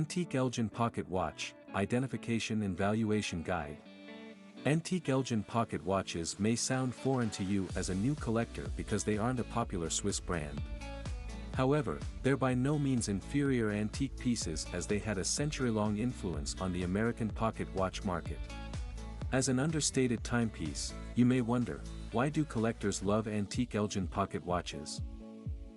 Antique Elgin Pocket Watch, Identification and Valuation Guide. Antique Elgin Pocket Watches may sound foreign to you as a new collector because they aren't a popular Swiss brand. However, they're by no means inferior antique pieces as they had a century-long influence on the American pocket watch market. As an understated timepiece, you may wonder, why do collectors love antique Elgin pocket watches?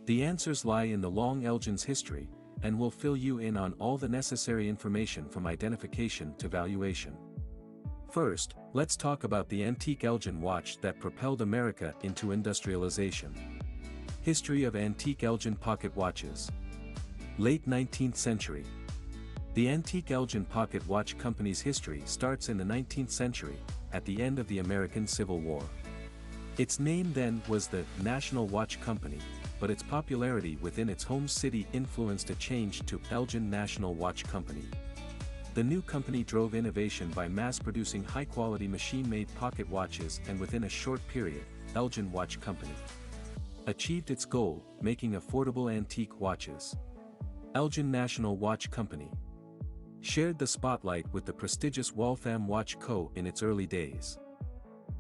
The answers lie in the long Elgin's history, and will fill you in on all the necessary information from identification to valuation. First, let's talk about the antique Elgin watch that propelled America into industrialization. History of antique Elgin pocket watches. Late 19th century. The Antique Elgin Pocket Watch Company's history starts in the 19th century, at the end of the American Civil War. Its name then was the National Watch Company, but its popularity within its home city influenced a change to Elgin National Watch Company. The new company drove innovation by mass-producing high-quality machine-made pocket watches, and within a short period, Elgin Watch Company achieved its goal, making affordable antique watches. Elgin National Watch Company shared the spotlight with the prestigious Waltham Watch Co. in its early days.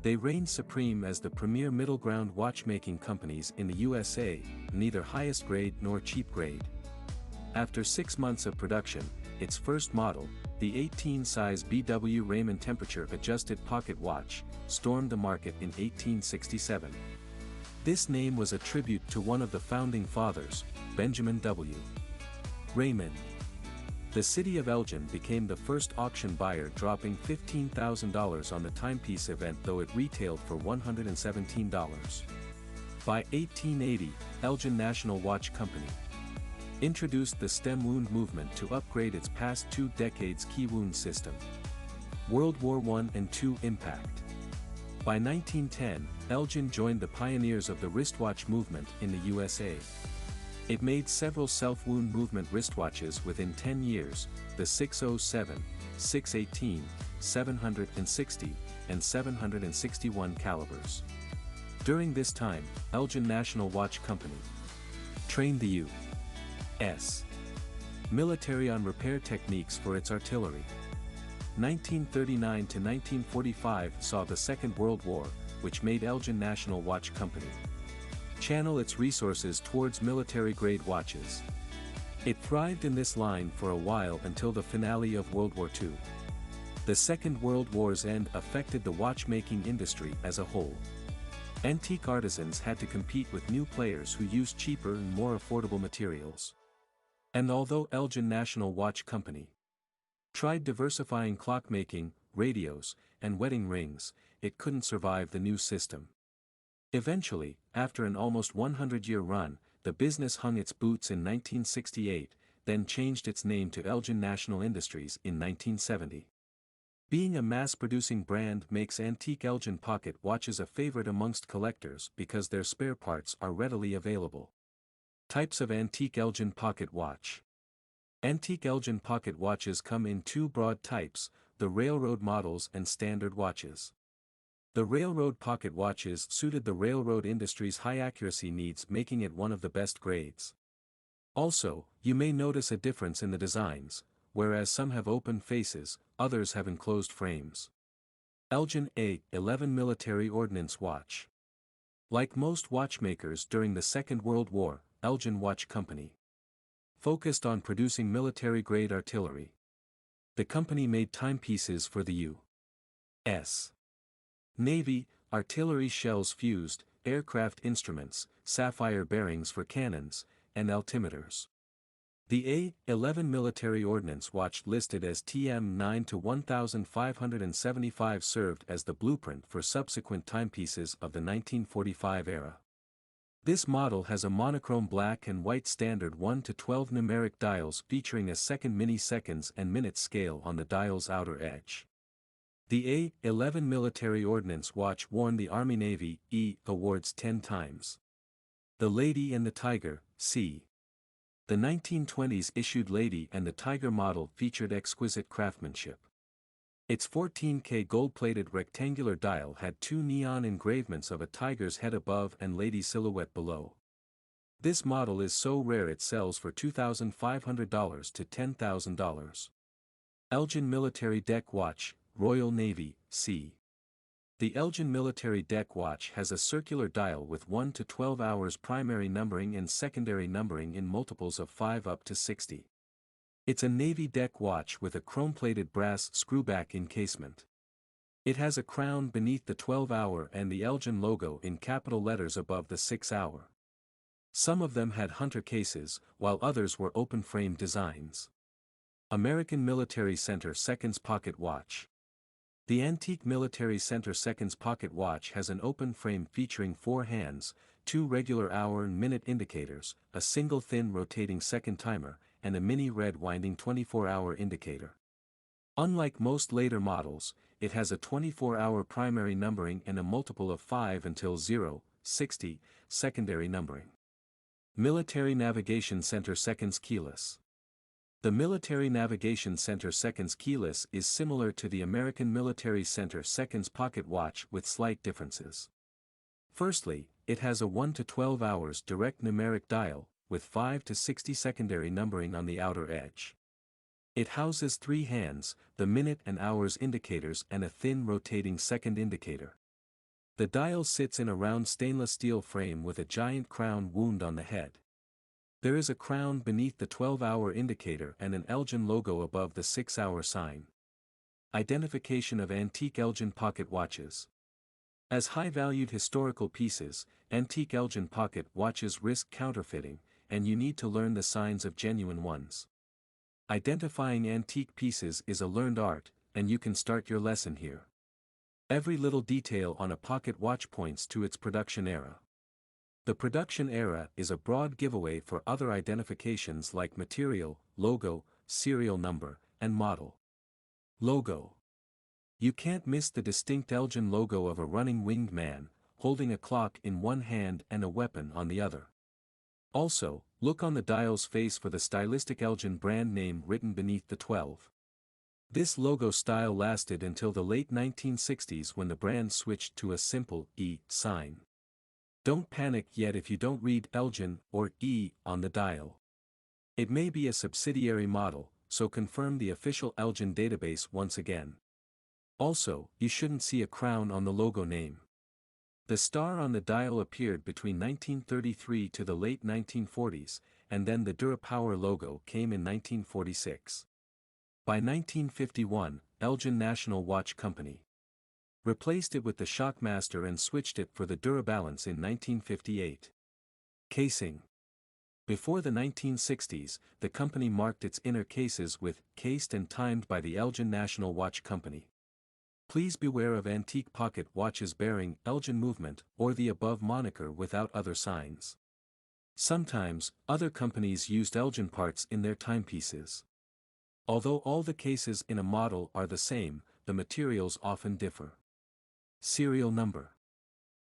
They reigned supreme as the premier middle-ground watchmaking companies in the USA, neither highest grade nor cheap grade. After 6 months of production, its first model, the 18-size BW Raymond temperature-adjusted pocket watch, stormed the market in 1867. This name was a tribute to one of the founding fathers, Benjamin W. Raymond. The city of Elgin became the first auction buyer, dropping $15,000 on the timepiece event, though it retailed for $117. By 1880, Elgin National Watch Company introduced the stem wound movement to upgrade its past 2 decades key wound system. World War I and II impact. By 1910, Elgin joined the pioneers of the wristwatch movement in the USA. It made several self-wound movement wristwatches within 10 years, the 607, 618, 760, and 761 calibers. During this time, Elgin National Watch Company trained the U.S. military on repair techniques for its artillery. 1939 to 1945 saw the Second World War, which made Elgin National Watch Company channel its resources towards military-grade watches. It thrived in this line for a while until the finale of World War II. The Second World War's end affected the watchmaking industry as a whole. Antique artisans had to compete with new players who used cheaper and more affordable materials. And although Elgin National Watch Company tried diversifying clockmaking, radios, and wedding rings, it couldn't survive the new system. Eventually, after an almost 100-year run, the business hung its boots in 1968, then changed its name to Elgin National Industries in 1970. Being a mass-producing brand makes antique Elgin pocket watches a favorite amongst collectors because their spare parts are readily available. Types of antique Elgin pocket watch. Antique Elgin pocket watches come in 2 broad types, the railroad models and standard watches. The railroad pocket watches suited the railroad industry's high accuracy needs, making it one of the best grades. Also, you may notice a difference in the designs, whereas some have open faces, others have enclosed frames. Elgin A11 Military Ordnance Watch. Like most watchmakers during the Second World War, Elgin Watch Company focused on producing military-grade artillery. The company made timepieces for the U.S. Navy, artillery shells fused, aircraft instruments, sapphire bearings for cannons, and altimeters. The A11 Military Ordnance Watch, listed as TM9 to 1575, served as the blueprint for subsequent timepieces of the 1945 era. This model has a monochrome black and white standard 1 to 12 numeric dials featuring a second milliseconds and minutes scale on the dial's outer edge. The A11 Military Ordnance Watch won the Army-Navy awards 10 times. The Lady and the Tiger, c. The 1920s issued Lady and the Tiger model featured exquisite craftsmanship. Its 14K gold-plated rectangular dial had 2 neon engravements of a tiger's head above and lady's silhouette below. This model is so rare it sells for $2,500 to $10,000. Elgin Military Deck Watch, Royal Navy, c. The Elgin Military Deck Watch has a circular dial with 1 to 12 hours primary numbering and secondary numbering in multiples of 5 up to 60. It's a Navy deck watch with a chrome-plated brass screwback encasement. It has a crown beneath the 12-hour and the Elgin logo in capital letters above the 6-hour. Some of them had hunter cases, while others were open-frame designs. American Military Center Seconds Pocket Watch. The antique Military Center Seconds Pocket Watch has an open frame featuring 4 hands, 2 regular hour and minute indicators, a single thin rotating second timer, and a mini red winding 24-hour indicator. Unlike most later models, it has a 24-hour primary numbering and a multiple of 5 until 0:60 secondary numbering. Military Navigation Center Seconds Keyless. The Military Navigation Center Seconds Keyless is similar to the American Military Center Seconds Pocket Watch with slight differences. Firstly, it has a 1 to 12 hours direct numeric dial, with 5 to 60 secondary numbering on the outer edge. It houses 3 hands, the minute and hours indicators and a thin rotating second indicator. The dial sits in a round stainless steel frame with a giant crown wound on the head. There is a crown beneath the 12-hour indicator and an Elgin logo above the 6-hour sign. Identification of antique Elgin pocket watches. As high-valued historical pieces, antique Elgin pocket watches risk counterfeiting, and you need to learn the signs of genuine ones. Identifying antique pieces is a learned art, and you can start your lesson here. Every little detail on a pocket watch points to its production era. The production era is a broad giveaway for other identifications like material, logo, serial number, and model. Logo. You can't miss the distinct Elgin logo of a running winged man, holding a clock in one hand and a weapon on the other. Also, look on the dial's face for the stylistic Elgin brand name written beneath the 12. This logo style lasted until the late 1960s when the brand switched to a simple E sign. Don't panic yet if you don't read Elgin or E on the dial. It may be a subsidiary model, so confirm the official Elgin database once again. Also, you shouldn't see a crown on the logo name. The star on the dial appeared between 1933 to the late 1940s, and then the DuraPower logo came in 1946. By 1951, Elgin National Watch Company replaced it with the Shockmaster and switched it for the DuraBalance in 1958. Casing. Before the 1960s, the company marked its inner cases with "cased and timed by the Elgin National Watch Company." Please beware of antique pocket watches bearing Elgin movement or the above moniker without other signs. Sometimes, other companies used Elgin parts in their timepieces. Although all the cases in a model are the same, the materials often differ. Serial number.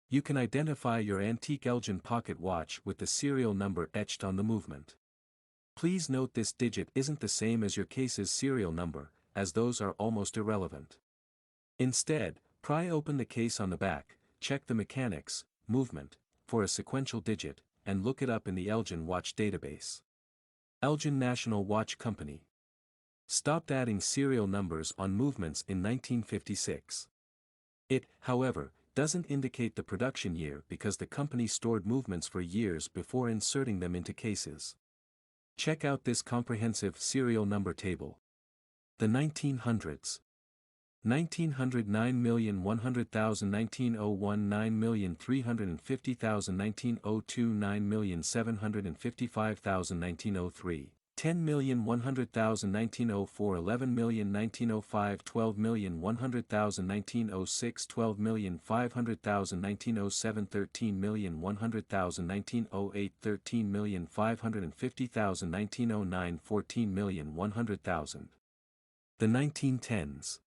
You can identify your antique Elgin pocket watch with the serial number etched on the movement. Please note this digit isn't the same as your case's serial number, as those are almost irrelevant. Instead, pry open the case on the back, check the mechanics, movement, for a sequential digit, and look it up in the Elgin watch database. Elgin National Watch Company stopped adding serial numbers on movements in 1956. It, however, doesn't indicate the production year because the company stored movements for years before inserting them into cases. Check out this comprehensive serial number table. The 1900s. 1900 9,100,000 1901 9,350,000 1902 9,755,000 1903 10,100,000 1904 11,000,000 1905 12,100,000 1906 12,500,000 1907 13,100,000 1908 13,550,000 1909 14,100,000. The 1910s.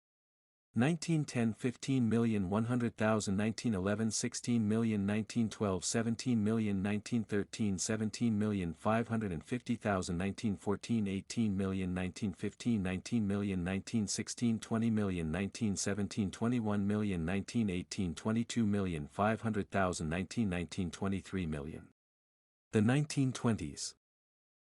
1910 15,100,000 1911 16,000,000 1912 17,000,000 1913 17,550,000 1914 18,000,000 1915 19,000,000 1916 20,000,000 1917 21,000,000 1918 22,500,000 1919 23,000,000. The 1920s.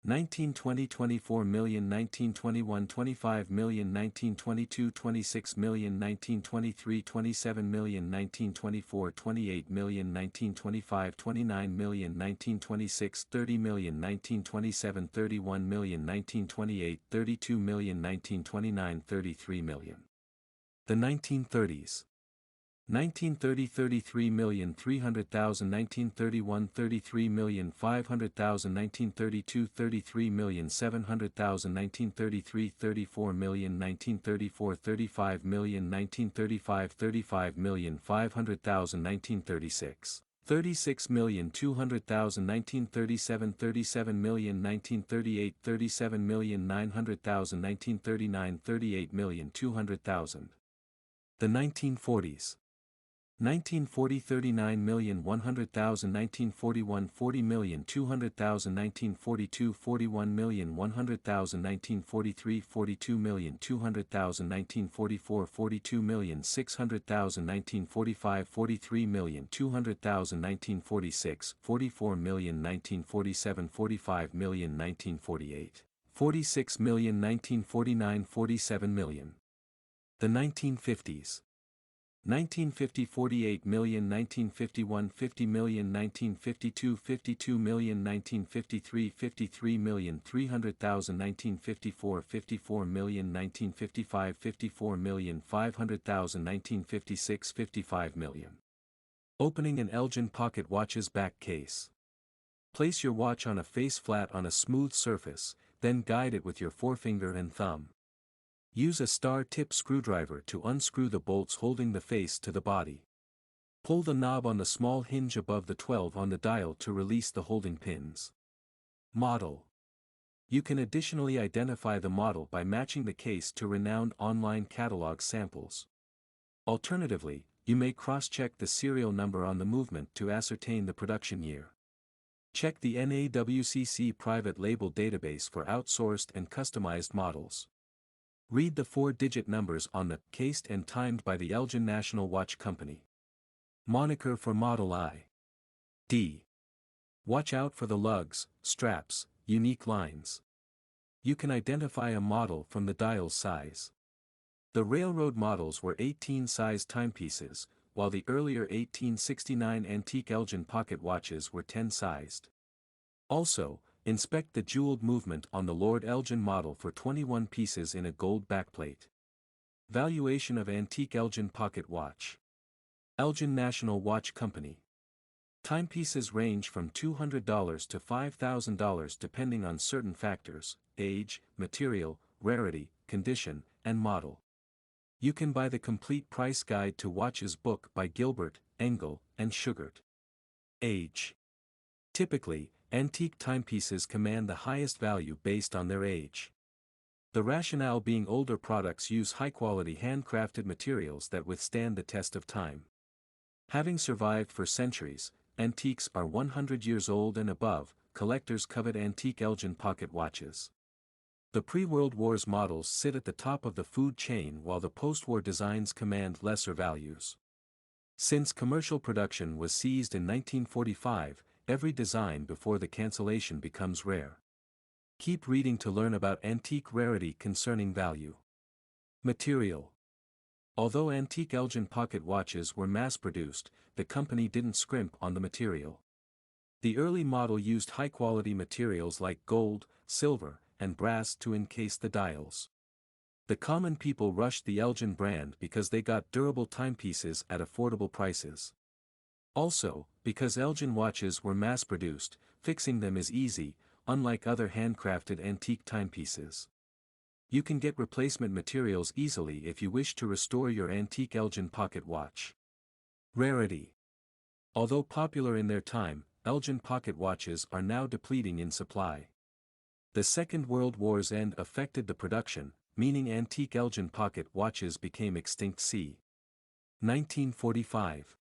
1920 24 million, 1921 25 million, 1922 26 million, 1923 27 million, 1924 28 million, 1925 29 million, 1926 30 million, 1927 31 million, 1928 32 million, 1929 33 million. The 1930s. 1930 33,300,000, 1931 33,500,000, 1932 33,700,000, 1933 34 million, 1934 35 million, 1935 35,500,000, 1936 36,200,000, 1937 37 million, 1938 37,900,000, 1939 38,200,000. The 1940s. 1940 39,100,000, 1941 40,200,000, 1942 41,100,000, 1943 42,200,000, 1944 42,600,000, 1945 43,200,000, 1946 44 million, 1947 45 million, 1948 46 million, 1949 47 million. The 1950s. 1950 48 million, 1951 50 million, 1952 52 million, 1953 53 million 300,000, 1954 54 million, 1955 54 million 500,000, 1956 55 million. Opening an Elgin Pocket Watch's back case. Place your watch on a face flat on a smooth surface, then guide it with your forefinger and thumb. Use a star-tip screwdriver to unscrew the bolts holding the face to the body. Pull the knob on the small hinge above the 12 on the dial to release the holding pins. Model. You can additionally identify the model by matching the case to renowned online catalog samples. Alternatively, you may cross-check the serial number on the movement to ascertain the production year. Check the NAWCC private label database for outsourced and customized models. Read the 4-digit numbers on the cased and timed by the Elgin National Watch Company. Moniker for Model ID. Watch out for the lugs, straps, unique lines. You can identify a model from the dial size. The railroad models were 18-size timepieces, while the earlier 1869 antique Elgin pocket watches were 10-sized. Also, inspect the jeweled movement on the Lord Elgin model for 21 pieces in a gold backplate. Valuation of antique Elgin pocket watch. Elgin National Watch Company. Timepieces range from $200 to $5,000 depending on certain factors: age, material, rarity, condition, and model. You can buy the complete price guide to watches book by Gilbert, Engel, and Sugart. Age. Typically, antique timepieces command the highest value based on their age. The rationale being older products use high-quality handcrafted materials that withstand the test of time. Having survived for centuries, antiques are 100 years old and above. Collectors covet antique Elgin pocket watches. The pre-World Wars models sit at the top of the food chain while the post-war designs command lesser values. Since commercial production was seized in 1945, every design before the cancellation becomes rare. Keep reading to learn about antique rarity concerning value. Material. Although antique Elgin pocket watches were mass-produced, the company didn't scrimp on the material. The early model used high-quality materials like gold, silver, and brass to encase the dials. The common people rushed the Elgin brand because they got durable timepieces at affordable prices. Also, because Elgin watches were mass-produced, fixing them is easy, unlike other handcrafted antique timepieces. You can get replacement materials easily if you wish to restore your antique Elgin pocket watch. Rarity. Although popular in their time, Elgin pocket watches are now depleting in supply. The Second World War's end affected the production, meaning antique Elgin pocket watches became extinct. c. 1945.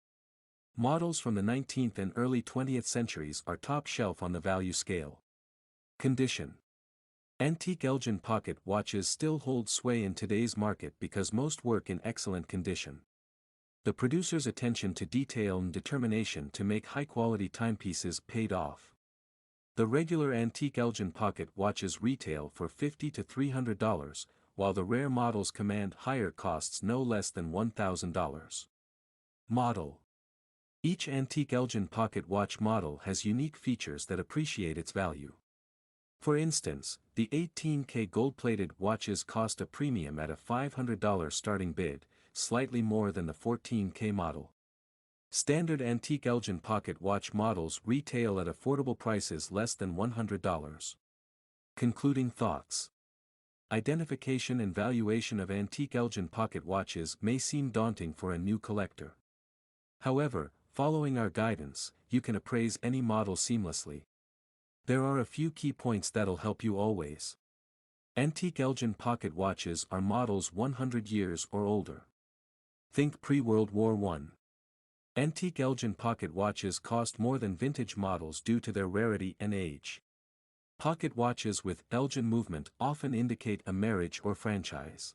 Models from the 19th and early 20th centuries are top shelf on the value scale. Condition. Antique Elgin pocket watches still hold sway in today's market because most work in excellent condition. The producer's attention to detail and determination to make high-quality timepieces paid off. The regular antique Elgin Pocket watches retail for $50 to $300, while the rare models command higher costs no less than $1,000. Model. Each antique Elgin Pocket watch model has unique features that appreciate its value. For instance, the 18K gold-plated watches cost a premium at a $500 starting bid, slightly more than the 14K model. Standard antique Elgin Pocket watch models retail at affordable prices less than $100. Concluding thoughts. Identification and valuation of antique Elgin Pocket watches may seem daunting for a new collector. However, following our guidance, you can appraise any model seamlessly. There are a few key points that'll help you always. Antique Elgin Pocket watches are models 100 years or older. Think pre-World War I. Antique Elgin Pocket watches cost more than vintage models due to their rarity and age. Pocket watches with Elgin movement often indicate a marriage or franchise.